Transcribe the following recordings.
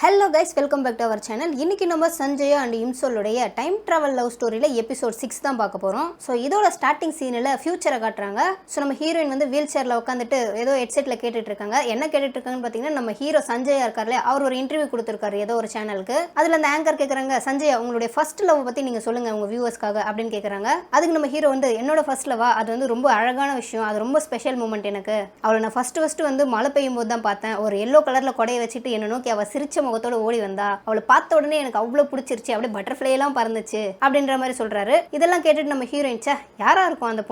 Hello guys, welcome back to our channel. இன்னைக்கு நம்ம Sanjaya and இம்சோலுடைய டைம் டிராவல் லவ் ஸ்டோரியில் எபிசோட் 6 தான் பார்க்க போகிறோம். ஸோ இதோட ஸ்டார்டிங் சீனில் ஃபியூச்சரை காட்டுறாங்க. ஸோ நம்ம ஹீரோயின் வந்து வீல் சேரில் உட்காந்துட்டு ஏதோ ஹெட்செட்டில் கேட்டுட்டு இருக்காங்க. என்ன கேட்டுட்டு இருக்காங்கன்னு பார்த்தீங்கன்னா, நம்ம ஹீரோ சஞ்சயா இருக்கார்ல, அவர் ஒரு இன்டர்வியூ கொடுத்துருக்காரு ஏதோ ஒரு சேனலுக்கு. அதில் அந்த ஆங்கர் கேட்குறாங்க, சஞ்சயா உங்களுடைய ஃபர்ஸ்ட் லவ் பற்றி நீங்கள் சொல்லுங்கள் உங்கள் வியூவர்ஸ்க்காக அப்படின்னு கேட்குறாங்க. அதுக்கு நம்ம ஹீரோ வந்து, என்னோட ஃபர்ஸ்ட் லவ்வா, அது வந்து ரொம்ப அழகான விஷயம், அது ரொம்ப ஸ்பெஷல் மூமெண்ட் எனக்கு. அவளை நான் ஃபர்ஸ்ட் வந்து மழை பெய்யும் போது தான் பார்த்தேன். ஒரு எல்லோ கலரில் கொடையை வச்சுட்டு என்னை நோக்கி அவள் சிரிச்ச முகத்தோட ஓடி வந்தா. அவளை பார்த்த உடனே எனக்கு அவ்வளவு பிடிச்சிருச்சு, அப்படியே பட்டர்ஃப்ளை எல்லாம் பறந்துச்சு அப்படின்ற மாதிரி சொல்றாரு. இதெல்லாம் கேட்டுட்டு நம்ம ஹீரோயின், யாரா இருக்கும் அந்த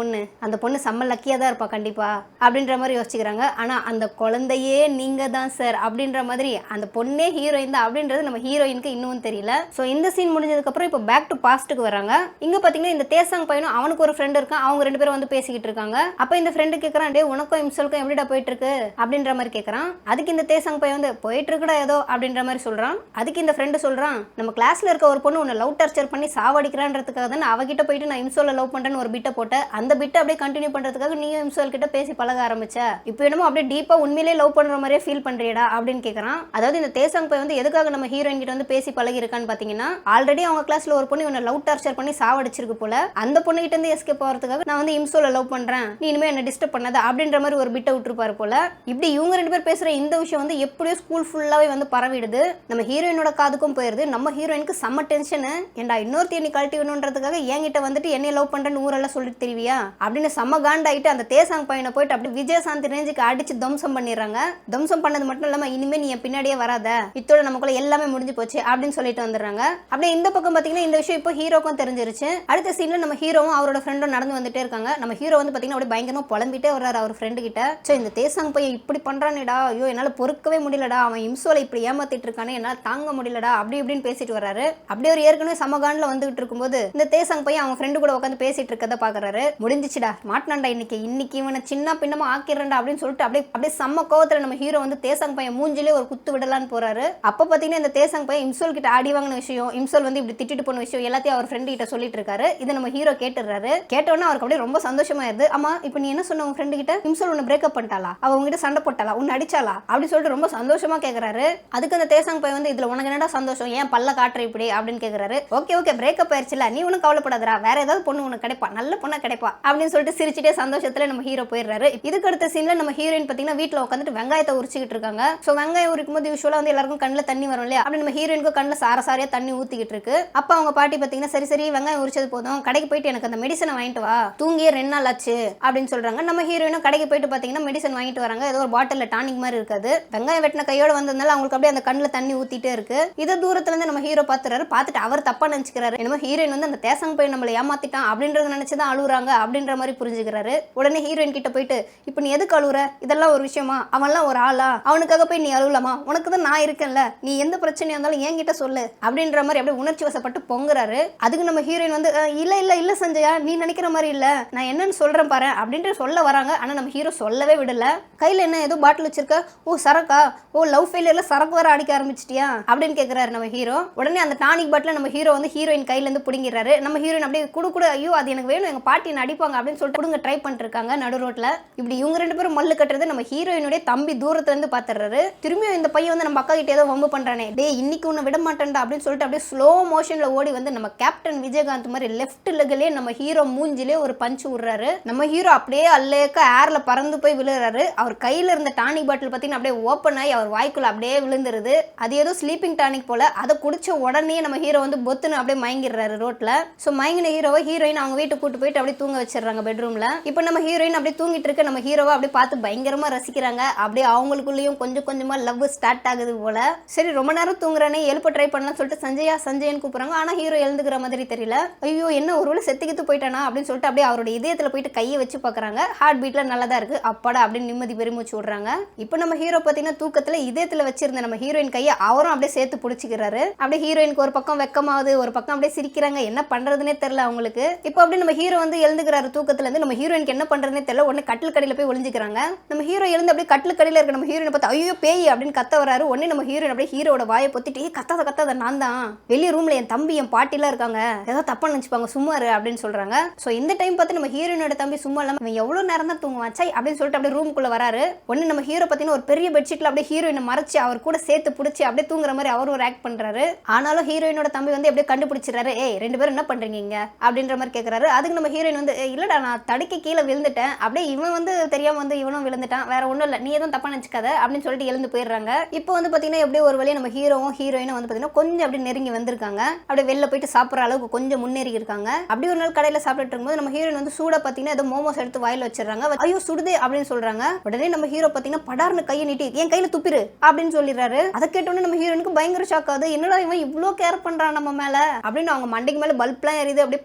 பொண்ணு செம்ம லக்கியா தான் இருப்பா கண்டிப்பா அப்படின்ற மாதிரி யோசிச்சுக்கிறாங்க. ஆனா அந்த குழந்தையே நீங்க தான் சார் அப்படின்ற மாதிரி அந்த பொண்ணே ஹீரோயின் தான் அப்படின்றது நம்ம ஹீரோயினுக்கு இன்னும் தெரியல. ஸோ இந்த சீன் முடிஞ்சதுக்கு அப்புறம் இப்போ பேக் டு பாஸ்ட்டுக்கு வராங்க. இங்க பாத்தீங்கன்னா இந்த தேசாங் பையனும் அவனுக்கு ஒரு ஃப்ரெண்ட் இருக்கான். அவங்க ரெண்டு பேரும் வந்து பேசிக்கிட்டு இருக்காங்க. அப்ப இந்த ஃப்ரெண்டு கேட்கறான், டே உனக்கும் இம்சலுக்கும் எப்படிடா போயிட்டு இருக்கு அப்படின்ற மாதிரி கேட்கறான். அதுக்கு இந்த தேசாங் பையன் வந்து, போயிட்டு இருக்குடா ஏதோ அப்படின்ற மாதிரி சொல்றான். அதுக்கு இந்த ஃப்ரெண்டு சொல்றான், நம்ம கிளாஸ்ல இருக்க ஒரு பொண்ணு உன்னை லவ் டார்ச்சர் பண்ணி சாவடிக்கிறான்றதுக்காக தான் அவகிட்ட போயிட்டு நான் இம்சோல லவ் பண்றேன்னு ஒரு பிட்டை போட்டேன். அந்த பிட்டை அப்படியே கண்டினியூ பண்றதுக்காக நீயும் இம்சோல் கிட்ட பேசி பழக ஆரம்பிச்ச. இப்போ என்னமோ அப்படியே டீப்பா உண்மையிலேயே லவ் பண்ற மாதிரியே ஃபீல் பண்றியடா அப்படின்னு கேட்கறான். அதாவது இந்த தேசாங் பையன் வந்து எதுக்காக நம்ம ஹீரோயின் கிட்ட வந்து பேசி பழகி இருக்கான்னு பாத்தீங்கன்னா, ஆல்ரெடி அவங்க கிளாஸ்ல ஒரு பொண்ணு உன்னை லவ் டார்ச்சர் பண்ணி சாவடிச்சிருக்கு போல, அந்த பொண்ணு கிட்ட இருந்து எஸ்கேப் ஆகிறதுக்காக நான் வந்து இம்சோல லவ் பண்றேன், நீ இனிமே என்ன டிஸ்டர்ப் பண்ணாத அப்படின்ற மாதிரி ஒரு பிட்டை விட்டுருப்பாரு போல. இப்படி இவங்க ரெண்டு பேர் பேசுற இந்த விஷயம் வந்து எப்படியோ ஸ்கூல் ஃபுல்லாவே வந்து பரவிடுது. நம்ம ஹீரோயினோட காதுக்கும் போயிருது. நம்ம ஹீரோயினுக்கு செம்ம டென்ஷனு, ஏண்டா இன்னொருத்தி நீ கழட்டி வேணுன்றதுக்காக என்கிட்ட வந்துட்டு என்னை லவ் பண்றேன்னு ஊரெல்லாம் சொல்லிட்டு தெரிவியா அப்படின்னு செம்ம காண்டாயிட்டு அந்த தேசாங் பையனை போயிட்டு அப்படி விஜயசாந்தி ரேஞ்சுக்கு அடிச்சு தம்சம் பண்ணிடுறாங்க. தம்சம் பண்ணது மட்டும் இல்லாம இனிமே நீ என் பின்னாடியே வராத, இத்தோட நமக்குள்ள எல்லாமே முடிஞ்சு போச்சு அப்படின்னு சொல்லிட்டு வந்துடுறாங்க. அப்படியே இந்த பக்கம் பாத்தீங்கன்னா இந்த விஷயம் இப்போ ஹீரோக்கும் தெரிஞ்சிருச்சு. அடுத்த சீன்ல நம்ம ஹீரோவும் அவரோட ஃப்ரெண்டும் நடந்து வந்துட்டே இருக்காங்க. நம்ம ஹீரோ வந்து பாத்தீங்கன்னா அப்படியே பயங்கரமா புலம்பிட்டே வர்றாரு அவர் ஃப்ரெண்டு கிட்ட. சோ இந்த தேசாங் பையன் இப்படி பண்றானேடா, ஐயோ என்னால பொறுக்கவே முடியலடா, அவன் இம்சோல இப்படி ஏமாத்திட்டு இருக்கானே, என்னால தாங்க முடியலடா அப்படி இப்படின்னு பேசிட்டு வர்றாரு. அப்படியே ஒரு ஏற்கனவே சமகான்ல வந்துகிட்டு இருக்கும்போது இந்த தேசாங் பையன் அவன் ஃப்ரெண்டு கூட உட்காந்து பேசிட்டு இருக்கதை பாக்குறாரு. முடிஞ்சிச்சுடா, மாட்டினாண்டா இன்னைக்கு இவனை சின்ன பின்னமா ஆக்கிடுறா அப்படின்னு சொல்லிட்டு அப்படியே செம்ம கோவத்துல நம்ம ஹீரோ வந்து தேசாங் பையன் மூஞ்சிலே ஒரு குத்து விடலான்னு போறாரு. அப்ப பாத்தீங்கன்னா இந்த தேசாங் பையன் இம்சோல் கிட்ட ஆடி வாங்கின விஷயம், இம்சோல் வந்து இப்படி திட்டிட்டு போன விஷயம் எல்லாத்தையும் அவர் ஃப்ரெண்டு கிட்ட சொல்லிட்டு இருக்காரு. இதை நம்ம ஹீரோ கேட்டுறாரு. கேட்டோன்னா அவருக்கு அப்படியே ரொம்ப சந்தோஷமா இருக்கு. ஆமா இப்போ நீ என்ன சொன்ன உன் ஃப்ரெண்டு கிட்ட, இம்சோல் உன்னை பிரேக்கப் பண்ணிட்டாளா, அவ உங்ககிட்ட சண்டை போட்டாளா, உன்னை அடிச்சாளா அப்படி சொல்லிட்டு ரொம்ப சந்தோஷமா கேக்குறாரு. அதுக்கு அந்த தேசாங் பையன் வந்து, இதுல உனக்கு என்னடா சந்தோஷம், ஏன் பல்ல காட்டுற இப்படி அப்படின்னு கேக்குறாரு. ஓகே பிரேக்கப் ஆயிடுச்சுல, நீ ஒன்னும் கவலைப்படாதரா, வேற ஏதாவது பொண்ணு உனக்கு கிடைப்பா, நல்ல பொண்ணா கிடைப்பா அப்படின்னு சொல்லிட்டு சிரிச்சுட்டே சந்தோஷத்துல நம்ம ஹீரோ போயிடுறாரு. இதுக்கு அடுத்த சீன்ல நம்ம ஹீரோயின் பாத்தீங்கன்னா வீட்டுல உட்காந்துட்டு வெங்காயத்தை உரிச்சுக்கிட்டு இருக்காங்க. சோ வெங்காயம் உரிக்கும் போது யூசுவலா வந்து எல்லாருக்கும் கண்ணுல தண்ணி வரும் இல்லையா, அப்படி நம்ம ஹீரோயினுக்கு கண்ணுல சாரையா தண்ணி ஊத்திக்கிட்டு இருக்கு. அப்ப அவங்க பாட்டி பாத்தீங்கன்னா, சரி வெங்காயம் உரிச்சது போதும், கடைக்கு போயிட்டு எனக்கு அந்த மெடிசனை வாங்கிட்டு வா, தூங்கியே 2 நாள் ஆச்சு அப்படின்னு சொல்றாங்க. நம்ம ஹீரோயினும் கடைக்கு போயிட்டு பாத்தீங்கன்னா மெடிசன் வாங்கிட்டு வராங்க. ஏதோ ஒரு பாட்டில் டானிக் மாதிரி இருக்காது. வெங்காயம் வெட்டின கையோட வந்ததுனால அவங்களுக்கு அப்படியே அந்த கண்ணுல தண்ணி ஊத்திட்டே இருக்கு. இதை தூரத்துல இருந்து நம்ம ஹீரோ பாத்துறாரு. பார்த்துட்டு அவர் தப்பா நினைச்சுக்கிறாரு. என்னமோ ஹீரோயின் வந்து அந்த தேசாங் பையன் நம்மளை ஏமாத்திட்டான் அப்படின்றத நினைச்சுதான் அழுகுறாங்க அப்படின்ற மாதிரி புரிஞ்சுக்கிறாரு. உடனே ஹீரோயின் கிட்ட போயிட்டு, இப்ப நீ எதுக்கு அழுகுற, இதெல்லாம் ஒரு விஷயமா, அவன்லாம் ஒரு ஆளா, அவனுக்காக போய் நீ அழுவலாமா, உனக்கு தான் நான் இருக்கேன்ல, நீ எந்த பிரச்சனையா இருந்தாலும் என்கிட்ட சொல்லு அப்படின்ற மாதிரி அப்படியே உணர்ச்சி வசப்பட்டு பொங்குறாரு. அதுக்கு நம்ம ஹீரோயின் வந்து, இல்ல சஞ்சயா, நீ நினைக்கிற மாதிரி இல்ல, நான் என்னன்னு சொல்றேன் பாரு அப்படின்ட்டு சொல்ல வராங்க. ஆனா நம்ம ஹீரோ சொல்லவே விடல. கையில என்ன ஏதோ பாட்டில் வச்சிருக்க, ஓ சரக்கா, ஓ லவ் ஃபெயிலியர்ல சரக்கு வர அடிக்க ஆரம்பிச்சிட்டியா அப்படின்னு கேட்கிறாரு நம்ம ஹீரோ. உடனே அந்த டானிக் பாட்டில நம்ம ஹீரோ வந்து ஹீரோயின் கையில இருந்து புடுங்கிறாரு. நம்ம ஹீரோயின் அப்படியே குடு, ஐயோ அது எனக்கு வேணும், எங்க பாட்டி என்ன அடிப்பாங்க அப்படின்னு சொல்லிட்டு புடுங்க ட்ரை பண்ணிட்டு இருக்காங்க நடு ரோட்ல. இப்படி இவங்க ரெண்டு பேரும் மல்லு கட்டுறது நம்ம ஹீரோயினுடைய தம்பி தூரத்துல இருந்து பாத்துறாரு. திரும்பியும் இந்த பையன் வந்து நம்ம அக்கா கிட்ட ஏதோ வம்பு பண்றானே, டே இன்னைக்கு உன்னை விட மாட்டேன்டா அப்படின்னு சொல்லிட்டு அப்படியே ஸ்லோ மோஷன்ல ஓடி வந்து நம்ம கேப்டன் விஜயகாந்த் மாதிரி லெஃப்ட் லெக்லயே நம்ம ஹீரோ மூஞ்சிலே ஒரு பஞ்ச் விடுறாரு. நம்ம ஹீரோ அப்படியே அல்லேக்க ஏர்ல பறந்து போய் விழுறாரு. அவர் கையில இருந்த டானிக் பாட்டில் பாத்தீங்கன்னா அப்படியே ஓப்பன் ஆகி அவர் வாய்க்குள்ள அப்படியே விழுந்துருது. அது ஏதோ ஸ்லீப்பிங் டானிக் போல. அதை குடிச்ச உடனே நம்ம ஹீரோ வந்து பொத்துன்னு அப்படியே மயங்கிடுறாரு ரோட்ல. சோ மயங்கின ஹீரோவை ஹீரோயின் அவங்க வீட்டுக்கு கூட்டு போயிட்டு அப்படியே தூங்க வச்சிடறாங்க பெட்ரூம்ல. இப்போ நம்ம ஹீரோயின் அப்படியே தூங்கிட்டு இருக்க நம்ம ஹீரோவை அப்படியே பார்த்து பயங்கரமா ரசிக்கிறாங்க. அப்படியே அவங்களுக்குள்ளேயும் கொஞ்சம் கொஞ்சமா லவ் ஸ்டார்ட் ஆகுது போல. சரி ரொம்ப நேரம் தூங்குறானே, எழுப்ப ட்ரை பண்ணலாம் சொல்லிட்டு சஞ்சயன்னு கூப்பிடுறாங்க. ஆனா ஹீரோ எழுந்துக்கிற மாதிரி தெரியல. ஐயோ என்ன ஒருவேளை செத்துக்கிட்டு போயிட்டானா அப்படின்னு சொல்லிட்டு அப்படியே அவரோட இதயத்துல போயிட்டு கையை வச்சு பாக்குறாங்க. ஹார்ட் பீட்ல நல்லதா இருக்கு, அப்பாடா அப்படின்னு நிம்மதி பெருமூச்சு விடுறாங்க. இப்போ நம்ம ஹீரோ பாத்தீங்கன்னா தூக்கத்துல இதயத்துல வச்சிருந்த நம்ம ஹீரோயின் கையை அவரும் அப்படியே சேர்த்து பிடிச்சிக்கிறாரு. அப்படியே ஹீரோயினுக்கு ஒரு பக்கம் வெக்கமாவது, ஒரு பக்கம் அப்படியே சிரிக்கிறாங்க. என்ன பண்றதுன்னே தெரியல அவங்களுக்கு. இப்போ அப்படியே நம்ம ஹீரோ வந்து எழுந்துக்கிறாரு தூக்கத்துல இருந்து. நம்ம ஹீரோயினுக்கு என்ன பண்றதுன்னே தெரியல. உடனே கட்டில் கடையில போய் ஒளிஞ்சுக்கிறாங்க. நம்ம ஹீரோ எழுந்து அப்படியே கட்டில் கடையில இருக்க நம்ம ஹீரோயினை பார்த்து ஐயோ பேய் அப்படின்னு கத்த வராரு. உடனே நம்ம ஹீரோயின் அப்படியே ஹீரோட வாயை பொத்திட்டு, கத்தாத நான் தான், வெளிய ரூம்ல என் தம்பி என் பாட்டிலாம் இருக்காங்க, ஏதாவது தப்பா நினைச்சுப்பாங்க, சும்மாரு அப்படின்னு சொல்றாங்க. சோ இந்த டைம் பார்த்து நம்ம ஹீரோயினோட தம்பி சும்மா இல்லாம இவன் எவ்வளவு நேரம் தான் தூங்குவான் சை அப்படின்னு சொல்லிட்டு அப்படியே ரூமுக்குள்ள வராரு. உடனே நம்ம ஹீரோ பார்த்தீங்கன்னா ஒரு பெரிய பெட்ஷீட்ல அப்படியே ஹீரோயினை மறைச்சு அவர் கூட சேர்த்து பிடிச்சி அப்படியே தூங்குற மாதிரி அவரும் ஒரு ஆக்ட் பண்றாரு. ஆனாலும் ஹீரோயினோட தம்பி வந்து எப்படியே கண்டுபிடிச்சிடறாரு. ஏய் 2 பேரும் என்ன பண்றீங்க இங்க அப்படின்ற மாதிரி கேட்கறாரு. அதுக்கு நம்ம ஹீரோயின் வந்து இல்லடா நான் தடுக்கி கீழே விழுந்துட்டேன், அப்படியே இவன் வந்து தெரியாம வந்து இவனும் விழுந்துட்டான், வேற ஒன்றும் இல்லை, நீ எதுவும் தப்பா நினைச்சுக்காத அப்படின்னு சொல்லிட்டு எழுந்து போயிடுறாங்க. இப்போ வந்து பாத்தீங்கன்னா எப்படியே ஒரு வழியா நம்ம ஹீரோவும் ஹீரோயினும் வந்து பாத்தீங்கன்னா கொஞ்சம் அப்படி நெருங்கி வந்திருக்காங்க. அப்படியே வெளில போயிட்டு சாப்பிட்ற அளவுக்கு கொஞ்சம் முன்னேறி இருக்காங்க. அப்படி ஒரு நாள் கடையில சாப்பிட்டு இருக்கும்போது நம்ம ஹீரோயின் வந்து சூடா பாத்தீங்கன்னா ஏதோ மோமோஸ் எடுத்து வாயில வச்சிடறாங்க. ஐயோ சுடுதே அப்படின்னு சொல்றாங்க. உடனே நம்ம ஹீரோ பாத்தீங்கன்னா படார்னு கையை நீட்டி என் கையில துப்பிரு அப்படின்னு சொல்லிடுறாரு. அதை கேட்டோன்னே நம்ம ஹீரோயினுக்கு பயங்கர ஷாக் ஆகுது. என்னடா இவன் இவ்வளோ கேர் பண்றான் நம்ம மேல அப்படின்னு அவங்க மண்டைக்கு மேல பல்ப்லாம் எரியுது, அப்படியே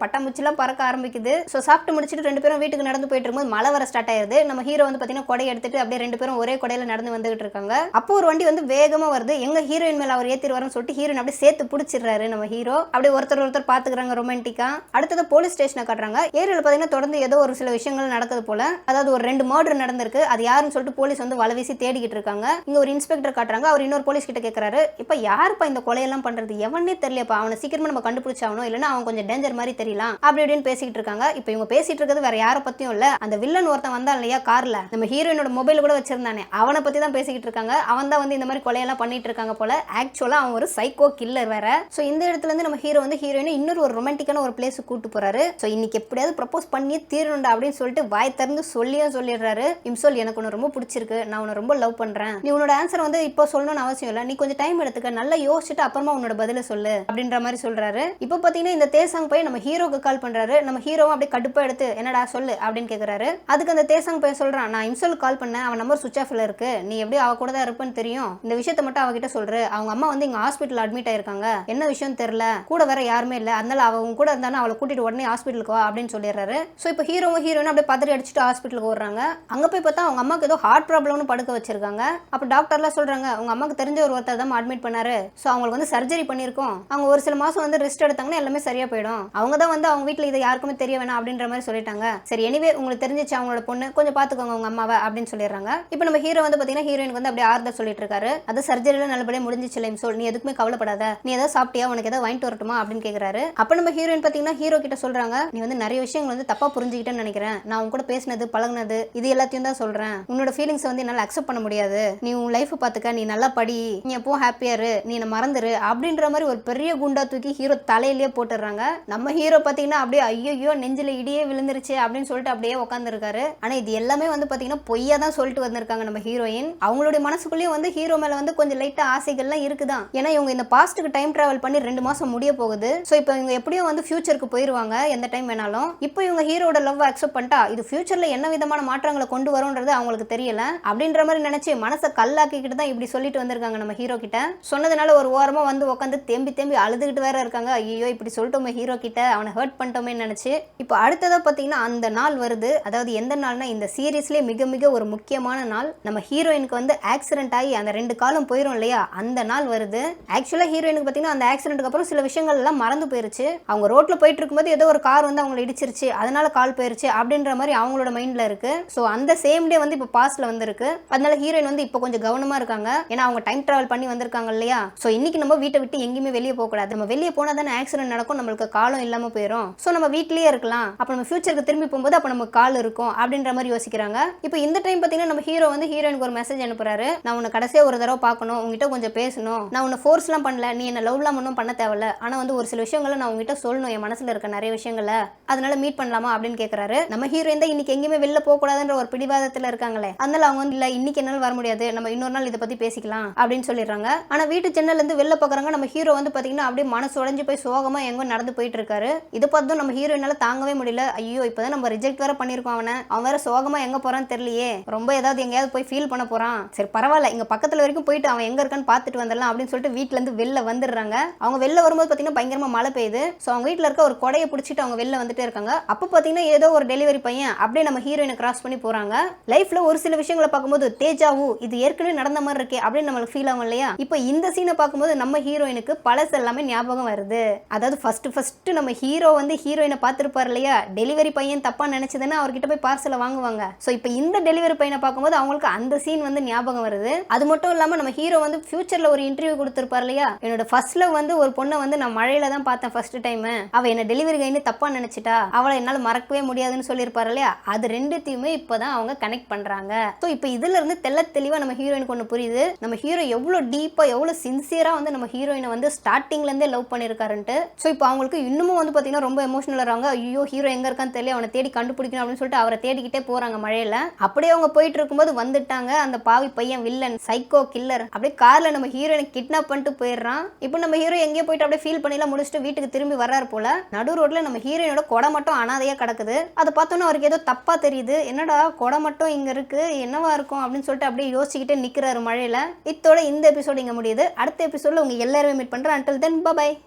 பட்டாம்பூச்சிலாம் பறக்க ஆரம்பிக்குது. ஸோ சாப்பிட்டு முடிச்சுட்டு 2 பேரும் வீட்டுக்கு நடந்து போயிட்டு இருக்கும்போது மழை வர ஸ்டார்ட் ஆயிருது. நம்ம ஹீரோ வந்து பாத்தீங்கன்னா கொடை எடுத்துட்டு அப்படியே 2 பேரும் ஒரே கொடையில நடந்து வந்துகிட்டு இருக்காங்க. அப்போ ஒரு வண்டி வந்து வேகமா வருது. எங்க ஹீரோயின் மேல அவர் ஏத்திட்டு வரன்னு சொல்லிட்டு ஹீரோயின் அப்படியே சேர்த்து பிடிச்சிடுறாரு நம்ம ஹீரோ. அப்படியே ஒருத்தர் பாத்துக்கிறாங்க ரொமான்டிக்கா. அடுத்தது போலீஸ் ஸ்டேஷனை காட்டுறாங்க. ஏரியால பாத்தீங்கன்னா தொடர்ந்து ஏதோ ஒரு சில விஷயங்கள் நடக்குது போல. அதாவது ஒரு 2 மர்டர் நடந்திருக்கு. அது யாருன்னு சொல்லிட்டு போலீஸ் வந்து வலை வீசி தேடிக்கிட்டு இருக்காங்க. இங்க ஒரு இன்ஸ்பெக்டர் காட்டுறாங்க. அவர் இன்னொரு போலீஸ் கிட்ட கேட்கறாரு, இப்ப யாருப்பா இந்த கொலையெல்லாம் பண்றது, எவனே தெரியலப்பா, அவனை சீக்கிரமா நம்ம கண்டுபிடிச்சாகணும், இல்லைன்னா அவன் கொஞ்சம் டேஞ்சர் மாதிரி தெரியலாம் அப்படி இப்படின்னு பேசிக்கிட்டு இருக்காங்க. இப்போ இவங்க பேசிட்டு இருக்கிறது வேற யாரை பத்தியும் இல்ல, அந்த வில்லன் ஒருத்தன் வந்தான் இல்லையா கார்ல, நம்ம ஹீரோயினோட மொபைல் கூட வச்சிருந்தானே அவனை பத்தி தான் பேசிக்கிட்டு இருக்காங்க. அவன் தான் வந்து இந்த மாதிரி கொலையெல்லாம் பண்ணிட்டு இருக்காங்க போல. ஆக்சுவலா அவன் ஒரு சைக்கோ கில்லர் வேற. சோ இந்த இடத்துல இருந்து நம்ம ஹீரோ வந்து ஹீரோயினை இன்னொரு ஒரு ரொமான்டிக்கான ஒரு பிளேஸ் கூட்டு போறாரு. சோ இன்னைக்கு எப்படியாவது ப்ரப்போஸ் பண்ணி தீரணும்டா அப்படின்னு சொல்லிட்டு வாய் திறந்து சொல்லிடுறாரு. இம்சோல் எனக்கு உன்னை ரொம்ப பிடிச்சிருக்கு, நான் உன்னை ரொம்ப லவ் பண்றேன், நீ உன்னோட ஆன்சர் வந்து இப்போ சொல்லணும்னு அவசியம் இல்லை, நீ கொஞ்சம் டைம் எடுத்துக்க, நல்லா யோசிச்சுட்டு அப்புறமா உன்னோட பதில சொல்லு அப்படின்ற மாதிரி சொல்றாரு. இப்போ பாத்தீங்கன்னா இந்த தேசாங் போய் நம்ம ஹீரோக்கு கால் பண்றாரு. நம்ம ஹீரோவும் அப்படியே கடுப்பா எடுத்து என்னடா சொல்லு அப்படின்னு கேக்குறாரு. அதுக்கு அந்த தேசாங் போய் சொல்றான், நான் இம்சோலுக்கு கால் பண்ணேன், அவன் நம்பர் சுவிட்ச் ஆஃப்ல இருக்கு, நீ எப்படி அவ கூட தான் இருப்பேன்னு தெரியும், இந்த விஷயத்தை மட்டும் அவகிட்ட சொல்ற, அவங்க அம்மா வந்து இங்க ஹாஸ்பிட்டல் அட்மிட் ஆயிருக்காங்க, என்ன விஷயம் தெரியல, கூட வேற யாருமே இல்ல, அதனால அவங்க கூட இருந்தாலும் அவளை கூட்டிட்டு உடனே ஹாஸ்பிட்டலுக்கு வா அப்படின்னு சொல்லிடுறாரு. சோ இப்போ ஹீரோவும் ஹீரோயின் அப்படியே பதறி அடிச்சுட்டு ஹாஸ்பிட்டலுக்கு ஓடுறாங்க. அங்க போய் பார்த்தா அவங்க அம்மாக்கு ஏதோ ஹார்ட் ப்ராப்ளம்னு படுக்க வச்சிருக்காங்க. அப்ப டாக்டர்லாம் சொல்றாங்க உங்க அம்மாக்கு தெரிஞ்ச ஒருத்தர் தான் அட்மிட் பண்ணாரு, சோ அவங்களுக்கு வந்து சர்ஜரி பண்ணிருக்கோம், அவங்க ஒரு சில மாசம் வந்து ரெஸ்ட் எடுத்தாங்கன்னா எல்லாமே சரியா போயிடும், அவங்க தான் வந்து அவங்க வீட்டுல இதை யாருக்குமே தெரிய வேணாம் அப்படின்ற மாதிரி சொல்லிட்டாங்க. சரி எனிவே உங்களுக்கு தெரிஞ்சிச்சு அவங்களோட பொண்ணு, கொஞ்சம் பாத்துக்கோங்க உங்க அம்மாவை அப்படின்னு சொல்லிடுறாங்க. இப்போ நம்ம ஹீரோ வந்து பாத்தீங்கன்னா ஹீரோயினுக்கு வந்து அப்படியே ஆறுதல் சொல்லிட்டு இருக்காரு. அது சர்ஜரியில நல்லபடியா முடிஞ்சிச்சு இம்சோல், நீ எதுக்குமே கவலைப்படாத, நீ ஏதாவது சாப்பிட்டியா, உனக்கு ஏதாவது வாங்கிட்டு வரட்டுமா அப்படின்னு கேக்குறாரு. அப்ப நம்ம ஹீரோயின் பாத்தீங்கன்னா ஹீரோ கிட்ட சொல்றாங்க, நீ வந்து நிறைய விஷயங்கள் வந்து தப்பா புரிஞ்சுக்கிட்டேன்னு நினைக்கிறேன், நான் உன் கூட பேசினது பழகுனது இது எல்லாத்தையும் தான் சொல்றேன், உன்னோட ஃபீலிங்ஸ் வந்து என்னால அக்செப்ட் பண்ண முடியாது, நீ உன் லைஃப் பாத்துக்க, நீ நல்லா படி, நீ எப்போ ஹாப்பியா இரு, நீ என்ன மறந்துரு அப்படின்ற மாதிரி ஒரு பெரிய குண்டா தூக்கி ஹீரோ தலையிலேயே போட்டுறாங்க. நம்ம ஹீரோ பாத்தீங்கன்னா அப்படியே ஐயோ நெஞ்சில இடியே விழுந்துருச்சு அப்படின்னு சொல்லிட்டு அப்படியே உட்கார்ந்து இருக்காரு. ஆனா இது எல்லாமே வந்து பாத்தீங்கன்னா பொய்யா தான் சொல்லிட்டு வந்திருக்காங்க நம்ம ஹீரோயின். அவங்களுடைய மனசுக்குள்ளேயும் வந்து ஹீரோ மேல வந்து கொஞ்சம் லைட்டா ஆசைகள்லாம் இருக்குதான். ஏன்னா இவங்க இந்த பாஸ்ட்டுக்கு டைம் டிராவல் பண்ணி 2 மாசம் முடிய போகுது. சோ இப்போ இவங்க எப்படியும் வந்து ஃபியூச்சருக்கு போயிருவாங்க எந்த டைம் வேணாலும். இப்போ இவங்க ஹீரோட லவ் அக்செப்ட் பண்ணிட்டா இது ஃபியூச்சர்ல என்ன விதமான மாற்றங்களை கொண்டு வரும்ன்றது அவங்களுக்கு தெரியல அப்படின்ற மாதிரி நினைச்சு மனசை கல்லாக்கிக்கிட்டு தான் இப்படி சொல்லிட்டு வந்திருக்காங்க நம்ம ஹீரோ கிட்ட. சொன்னதுனால ஒரு ஓரமா வந்து உட்காந்து தேம்பி தேம்பி அழுதுகிட்டு வேற இருக்காங்க. ஐயோ இப்படி சொல்லிட்டோமே ஹீரோ கிட்ட, அவனை ஹர்ட் பண்ணிட்டோமே நினைச்சு. இப்போ அடுத்ததா பாத்தீங்கன்னா அந்த நாள் வருது. அதாவது எந்த நாள்னா இந்த சீரீஸ்லயே மிக மிக ஒரு முக்கியமான நாள். நம்ம ஹீரோயினுக்கு வந்து ஆக்சிடென்ட் ஆகி அந்த 2 காலம் போயிரும் இல்லையா, அந்த நாள் வருது. ஆக்சுவலா ஹீரோயினுக்கு பாத்தீங்கன்னா அந்த ஆக்சிடென்ட்க்கு அப்புறம் சில விஷயங்கள் எல்லாம் மறந்து போயிருச்சு. அவங்க ரோட்ல போயிட்டு இருக்கும்போது ஏதோ ஒரு கார் வந்து அவங்களை இடிச்சிருச்சு, அதனால கால் போயிருச்சு அப்படின்ற மாதிரி அவங்களோட மைண்ட்ல இருக்கு. சோ அந்த சேம் டே வந்து இப்போ பாஸ்ட்ல வந்திருக்கு. அதனால ஹீரோயின் வந்து இப்போ கொஞ்சம் கவனமா இருக்காங்க. ஏன்னா அவங்க டைம் டிராவல் பண்ணி வந்திருக்காங்க இல்லையா. சோ இன்னைக்கு நம்ம வீட்டை விட்டு எங்கேயுமே வெளியே போக கூடாது, நம்ம வெளியே போனா தானே ஆக்சிடென்ட் நடக்கும், நம்மளுக்கு காலம் இல்லாம போயிடும், சோ நம்ம வீட்லயே இருக்கலாம், அப்ப நம்ம ஃபியூச்சருக்கு திரும்பி போகும்போது அப்ப நமக்கு கால் இருக்கும் அப்படின்ற மாதிரி யோசிக்கிறாங்க. இப்போ இந்த டைம் பாத்தீங்கன்னா நம்ம ஹீரோ வந்து ஹீரோயினுக்கு ஒரு மெசேஜ் அனுப்புறாரு. நான் உன்னை கடைசியா ஒரு தடவை பார்க்கணும், உங்ககிட்ட கொஞ்சம் பேசணும், நான் உன்னை ஃபோர்ஸ்லாம் பண்ணல, நீ என்ன லவ்லாம் ஒன்றும் பண்ண தேவையில்ல, ஆனா வந்து ஒரு சில விஷயங்களை நான் உங்ககிட்ட சொல்லணும், என் மனசுல இருக்க நிறைய விஷயங்களை, அதனால மீட் பண்ணலாமா அப்படின்னு கேட்கறாரு. நம்ம ஹீரோயின் தான் இன்னைக்கு எங்கேயுமே வெளில போக கூடாதுன்ற ஒரு பிடிவாதத்துல இருக்காங்களே, அதனால அவங்க வந்து இல்ல இன்னைக்கு என்னால வர முடியாது, நம்ம இன்னொரு நாள் இதை பத்தி பேசிக்கலாம் அப்படின்னு சொல்லிடுறாங்க. ஆனா வீட்டு ஜன்னல்ல இருந்து வெளில பாக்குறாங்க நம்ம ஹீரோ வந்து பாத்தீங்கன்னா அப்படியே மனசு உடைஞ்சு போய் சோகமா எங்கோ நடந்து போயிட்டு இருக்காரு. இது பார்த்ததும் நம்ம ஹீரோயினால தாங்கவே முடியல. ஐயோ இப்பதான் நம்ம ரிஜெக்ட் வேற பண்ணிருக்கோம், அவன் வேற சோகமா எங்க போறான்னு தெரியலையே, ரொம்ப ஏதாவது எங்கேயாவது போய் ஃபீல் பண்ண போறான், சரி பரவாயில்ல இங்க பக்கத்துல வரைக்கும் போயிட்டு அவன் எங்க இருக்கான்னு பாத்துட்டு வந்துடலாம் அப்படின்னு சொல்லிட்டு வீட்டுல இருந்து வெளில வந்துடுறாங்க. அவங்க வெளில வரும்போது பாத்தீங்கன்னா பயங்கரமா மழை பெய்யுது. சோ அவங்க வீட்டுல இருக்க ஒரு கொடையை பிடிச்சிட்டு அவங்க வெளில வந்துட்டே இருக்காங்க. அப்ப பாத்தீங்கன்னா ஏதோ ஒரு டெலிவரி பையன் அப்படியே நம்ம ஹீரோயினை கிராஸ் பண்ணி போறாங்க. லைஃப்ல ஒரு சில விஷயங்களை பார்க்கும்போது தேஜாவு இது ஏற்கனவே நடந்த மாதிரி இருக்கே அப்படின்னு நம்மளுக்கு ஃபீல் ஆகும் இல்லையா. இப்போ இந்த சீனை பார்க்கும்போது நம்ம ஹீரோயினுக்கு பழசு எல்லாமே ஞாபகம் வருது. அதாவது ஃபர்ஸ்ட் நம்ம ஹீரோ வந்து ஹீரோயினை பார்த்திருப்பார் இல்லையா, டெலிவரி பையன் தப்பா நினைச்சதுன்னா அவர்கிட்ட போய் பார்சலை வாங்குவாங்க. ஸோ இப்போ இந்த டெலிவரி பையனை பார்க்கும்போது அவங்களுக்கு அந்த சீன் வந்து ஞாபகம் வருது. அது மட்டும் இல்லாம நம்ம ஹீரோ வந்து ஃபியூச்சர்ல ஒரு இன்டர்வியூ கொடுத்திருப்பார் இல்லையா, என்னோட ஃபர்ஸ்ட்ல வந்து ஒரு பொண்ணை வந்து நான் மழையில தான் பார்த்தேன் ஃபர்ஸ்ட் டைம், அவ என்ன டெலிவரி கைன்னு தப்பா நினைச்சிட்டா, அவளை என்னால மறக்கவே முடியாதுன்னு சொல்லியிருப்பாரு இல்லையா, அது ரெண்டுத்தையுமே இப்பதான் அவங்க கனெக்ட் பண்றாங்க. ஸோ இப்போ இதுல இருந்து தெளிவா நம்ம ஹீரோயினுக்கு ஒன்று புரியுது, நம்ம ஹீரோ எவ்வளவு எவ்வளோ டீப்பாக எவ்வளோ சின்சியராக வந்து நம்ம ஹீரோயினை வந்து ஸ்டார்டிங்லேருந்தே லவ் பண்ணியிருக்காருன்ட்டு. ஸோ இப்போ அவங்களுக்கு இன்னமும் வந்து பார்த்தீங்கன்னா ரொம்ப எமோஷனல் ஆகிறாங்க. ஐயோ ஹீரோ எங்கே இருக்கான்னு தெரியல, அவனை தேடி கண்டுபிடிக்கணும் அப்படின்னு சொல்லிட்டு அவரை தேடிக்கிட்டே போகிறாங்க மழையில். அப்படியே அவங்க போயிட்டு இருக்கும்போது வந்துட்டாங்க அந்த பாவி பையன் வில்லன் சைக்கோ கில்லர். அப்படியே காரில் நம்ம ஹீரோயினை கிட்னாப் பண்ணிட்டு போயிடுறான். இப்போ நம்ம ஹீரோ எங்கேயோ போயிட்டு அப்படியே ஃபீல் பண்ணிலாம் முடிச்சுட்டு வீட்டுக்கு திரும்பி வர்றாரு போல. நடு ரோட்ல நம்ம ஹீரோயினோட கொடை மட்டும் அனாதையா கிடக்குது. அதை பார்த்தோன்னா அவருக்கு ஏதோ தப்பா தெரியுது. என்னடா கொடை மட்டும் இங்க இருக்கு, என்னவா இருக்கும் அப்படின்னு சொல்லிட்டு அப்படியே யோசிச்சுக்கிட்டே நிக்கிறாரு மழையில. இத்தோட இந்த எபிசோடு இங்க முடியுது. அடுத்த எபிசோட்ல உங்க எல்லாருமே மீட் பண்றேன். Until then by.